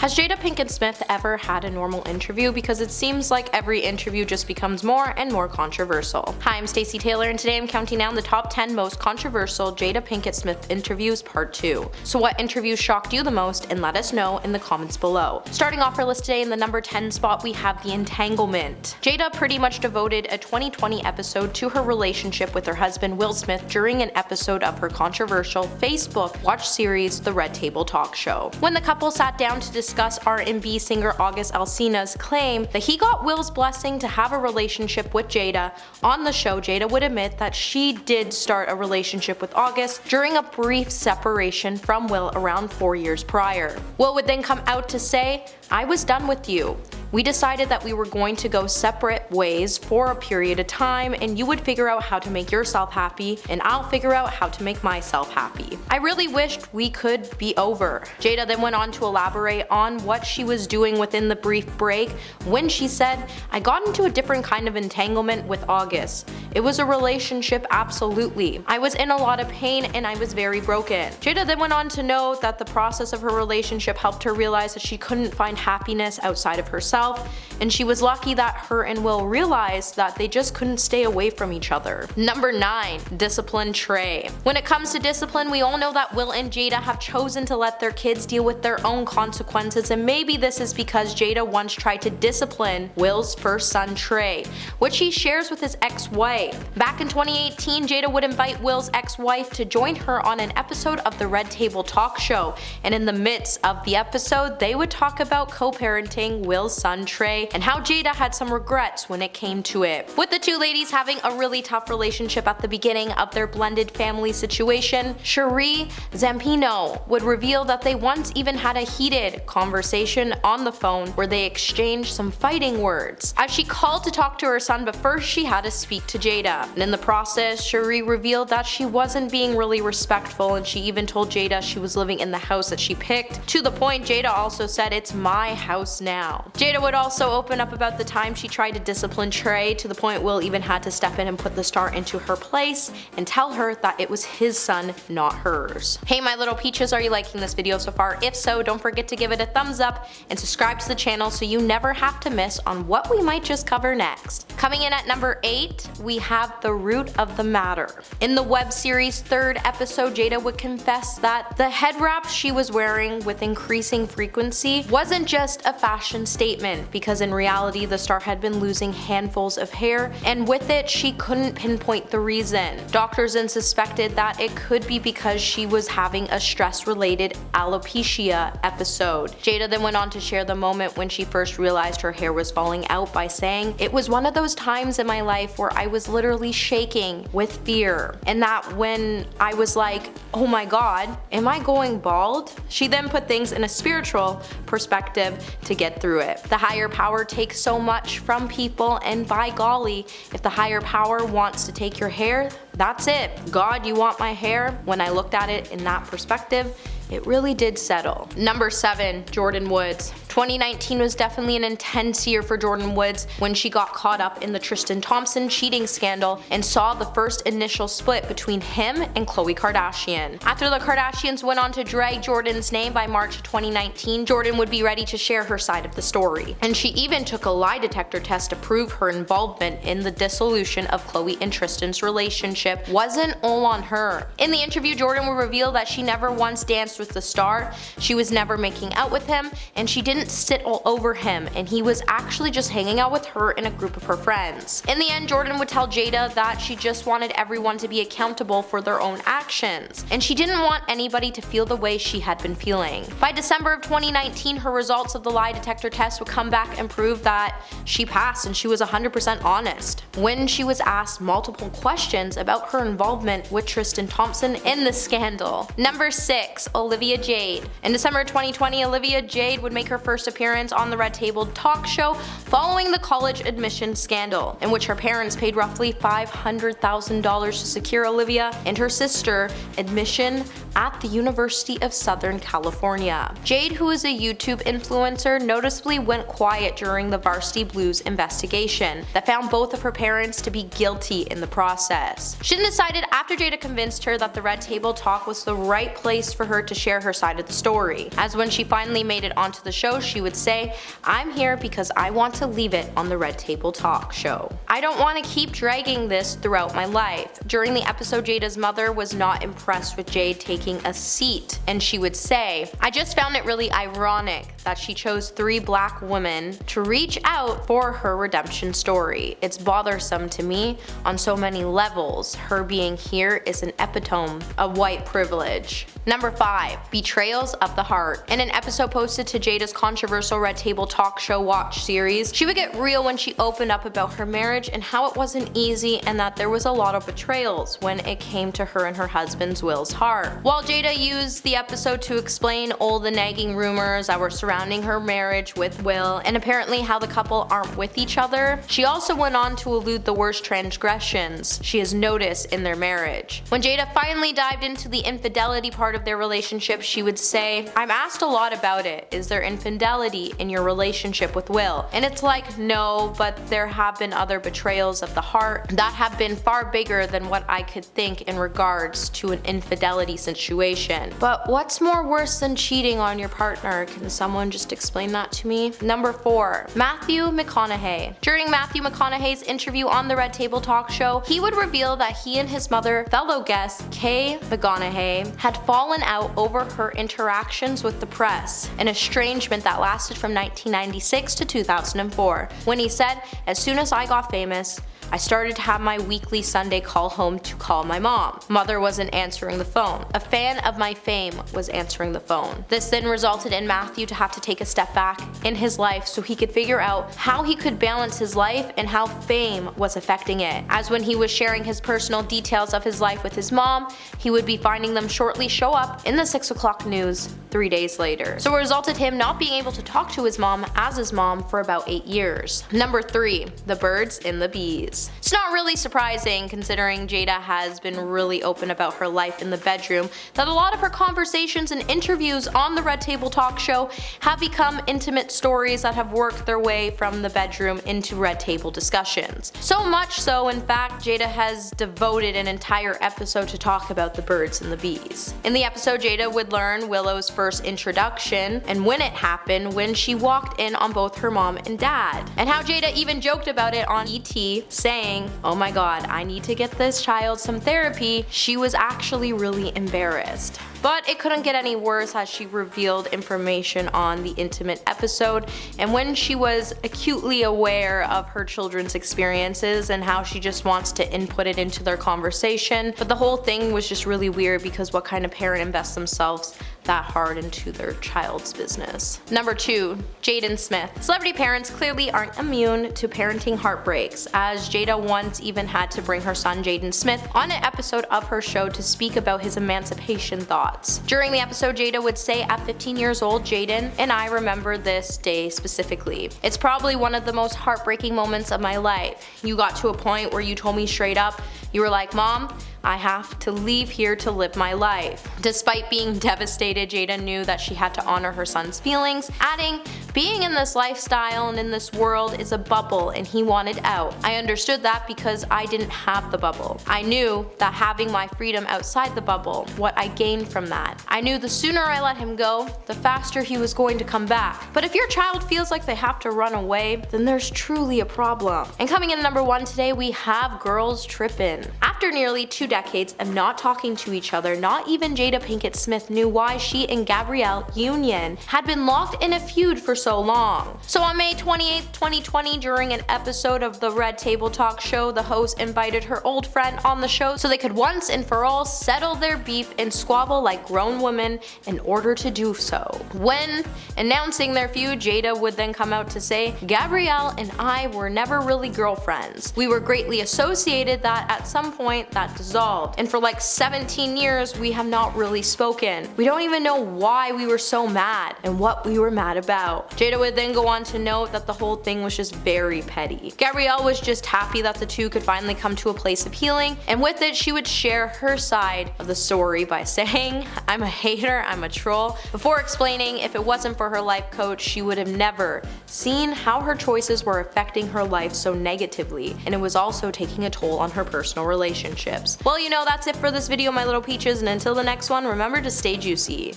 Has Jada Pinkett Smith ever had a normal interview? Because it seems like every interview just becomes more and more controversial. Hi, I'm Stacey Taylor, and today I'm counting down the top 10 most controversial Jada Pinkett Smith interviews part 2. So what interview shocked you the most, and let us know in the comments below. Starting off our list today in the number 10 spot, we have the Entanglement. Jada pretty much devoted a 2020 episode to her relationship with her husband Will Smith during an episode of her controversial Facebook watch series, The Red Table Talk Show. When the couple sat down to discuss R&B singer August Alsina's claim that he got Will's blessing to have a relationship with Jada, on the show Jada would admit that she did start a relationship with August during a brief separation from Will around 4 years prior. Will would then come out to say, "I was done with you. We decided that we were going to go separate ways for a period of time, and you would figure out how to make yourself happy, and I'll figure out how to make myself happy. I really wished we could be over." Jada then went on to elaborate on what she was doing within the brief break when she said, "I got into a different kind of entanglement with August. It was a relationship, absolutely. I was in a lot of pain and I was very broken." Jada then went on to note that the process of her relationship helped her realize that she couldn't find happiness outside of herself, and she was lucky that her and Will realized that they just couldn't stay away from each other. Number 9. Discipline Trey. When it comes to discipline, we all know that Will and Jada have chosen to let their kids deal with their own consequences, and maybe this is because Jada once tried to discipline Will's first son Trey, which he shares with his ex-wife. Back in 2018, Jada would invite Will's ex-wife to join her on an episode of the Red Table Talk Show, and in the midst of the episode, they would talk about co-parenting Will's son Trey and how Jada had some regrets when it came to it. With the two ladies having a really tough relationship at the beginning of their blended family situation, Cherie Zampino would reveal that they once even had a heated conversation on the phone where they exchanged some fighting words, as she called to talk to her son, but first she had to speak to Jada. And in the process, Cherie revealed that she wasn't being really respectful, and she even told Jada she was living in the house that she picked, to the point Jada also said, "It's my house now." Jada would also open up about the time she tried to discipline Trey, to the point Will even had to step in and put the star into her place and tell her that it was his son, not hers. Hey my little peaches, are you liking this video so far? If so, don't forget to give it a thumbs up and subscribe to the channel so you never have to miss on what we might just cover next. Coming in at number 8, we have The Root of the Matter. In the web series' 3rd episode, Jada would confess that the head wrap she was wearing with increasing frequency wasn't just a fashion statement, because in reality the star had been losing handfuls of hair, and with it she couldn't pinpoint the reason. Doctors then suspected that it could be because she was having a stress-related alopecia episode. Jada then went on to share the moment when she first realized her hair was falling out by saying, "It was one of those times in my life where I was literally shaking with fear, and that when I was like, oh my god, am I going bald?" She then put things in a spiritual perspective to get through it. The higher power takes so much from people, and by golly, if the higher power wants to take your hair, that's it. God, you want my hair? When I looked at it in that perspective, it really did settle. Number 7. Jordyn Woods. 2019 was definitely an intense year for Jordyn Woods when she got caught up in the Tristan Thompson cheating scandal and saw the first initial split between him and Khloe Kardashian. After the Kardashians went on to drag Jordyn's name by March 2019, Jordyn would be ready to share her side of the story. And she even took a lie detector test to prove her involvement in the dissolution of Khloe and Tristan's relationship wasn't all on her. In the interview, Jordyn would reveal that she never once danced with the star, she was never making out with him, and she didn't sit all over him, and he was actually just hanging out with her and a group of her friends. In the end, Jordyn would tell Jada that she just wanted everyone to be accountable for their own actions, and she didn't want anybody to feel the way she had been feeling. By December of 2019, her results of the lie detector test would come back and prove that she passed and she was 100% honest. When she was asked multiple questions about her involvement with Tristan Thompson in the scandal. Number 6. Olivia Jade. In December 2020, Olivia Jade would make her first appearance on the Red Table Talk Show following the college admissions scandal, in which her parents paid roughly $500,000 to secure Olivia and her sister admission at the University of Southern California. Jade, who is a YouTube influencer, noticeably went quiet during the Varsity Blues investigation that found both of her parents to be guilty in the process. She decided after Jada convinced her that the Red Table Talk was the right place for her to share her side of the story, as when she finally made it onto the show, she would say, "I'm here because I want to leave it on the Red Table Talk show. I don't want to keep dragging this throughout my life." During the episode, Jada's mother was not impressed with Jade taking a seat, and she would say, "I just found it really ironic that she chose 3 black women to reach out for her redemption story. It's bothersome to me on so many levels. Her being here is an epitome of white privilege." Number 5. Betrayals of the Heart. In an episode posted to Jada's controversial Red Table Talk show watch series, she would get real when she opened up about her marriage and how it wasn't easy and that there was a lot of betrayals when it came to her and her husband's Will's heart. While Jada used the episode to explain all the nagging rumors that were surrounding her marriage with Will and apparently how the couple aren't with each other, she also went on to allude the worst transgressions she has noticed in their marriage. When Jada finally dived into the infidelity part of their relationship, she would say, "I'm asked a lot about it. Is there infidelity in your relationship with Will?" And it's like, no, but there have been other betrayals of the heart that have been far bigger than what I could think in regards to an infidelity situation. But what's more worse than cheating on your partner? Can someone just explain that to me? Number 4. Matthew McConaughey. During Matthew McConaughey's interview on the Red Table Talk show, he would reveal that he and his mother, fellow guest Kay McConaughey, had fallen out over her interactions with the press, an estrangement that lasted from 1996 to 2004, when he said, "As soon as I got famous, I started to have my weekly Sunday call home to call my mom. Mother wasn't answering the phone. A fan of my fame was answering the phone." This then resulted in Matthew to have to take a step back in his life so he could figure out how he could balance his life and how fame was affecting it. As when he was sharing his personal details of his life with his mom, he would be finding them shortly show up in the 6 o'clock news 3 days later. So it resulted him not being able to talk to his mom as his mom for about 8 years. Number 3. The birds and the bees. It's not really surprising, considering Jada has been really open about her life in the bedroom, that a lot of her conversations and interviews on the Red Table Talk show have become intimate stories that have worked their way from the bedroom into Red Table discussions. So much so, in fact, Jada has devoted an entire episode to talk about the birds and the bees. In the episode, Jada would learn Willow's first introduction and when it happened, when she walked in on both her mom and dad, and how Jada even joked about it on ET, saying, "Oh my god, I need to get this child some therapy." She was actually really embarrassed. But it couldn't get any worse as she revealed information on the intimate episode and when she was acutely aware of her children's experiences and how she just wants to input it into their conversation. But the whole thing was just really weird, because what kind of parent invests themselves that hard into their child's business? Number 2. Jaden Smith. Celebrity parents clearly aren't immune to parenting heartbreaks, as Jada once even had to bring her son Jaden Smith on an episode of her show to speak about his emancipation thoughts. During the episode, Jada would say, "At 15 years old, Jaden and I remember this day specifically. It's probably one of the most heartbreaking moments of my life. You got to a point where you told me straight up, you were like, 'Mom, I have to leave here to live my life.'" Despite being devastated, Jada knew that she had to honor her son's feelings, adding, "Being in this lifestyle and in this world is a bubble and he wanted out. I understood that because I didn't have the bubble. I knew that having my freedom outside the bubble, what I gained from that. I knew the sooner I let him go, the faster he was going to come back. But if your child feels like they have to run away, then there's truly a problem." And coming in number 1 today, we have girls trippin'. After nearly 2 decades of not talking to each other, not even Jada Pinkett Smith knew why she and Gabrielle Union had been locked in a feud for so long. So on May 28, 2020, during an episode of the Red Table Talk show, the host invited her old friend on the show so they could once and for all settle their beef and squabble like grown women in order to do so. When announcing their feud, Jada would then come out to say, "Gabrielle and I were never really girlfriends. We were greatly associated that at some point that dissolved. And for like 17 years, we have not really spoken. We don't even know why we were so mad and what we were mad about." Jada would then go on to note that the whole thing was just very petty. Gabrielle was just happy that the two could finally come to a place of healing, and with it she would share her side of the story by saying, "I'm a hater, I'm a troll," before explaining if it wasn't for her life coach she would have never seen how her choices were affecting her life so negatively, and it was also taking a toll on her personal relationships. Well, that's it for this video, my little peaches, and until the next one, remember to stay juicy.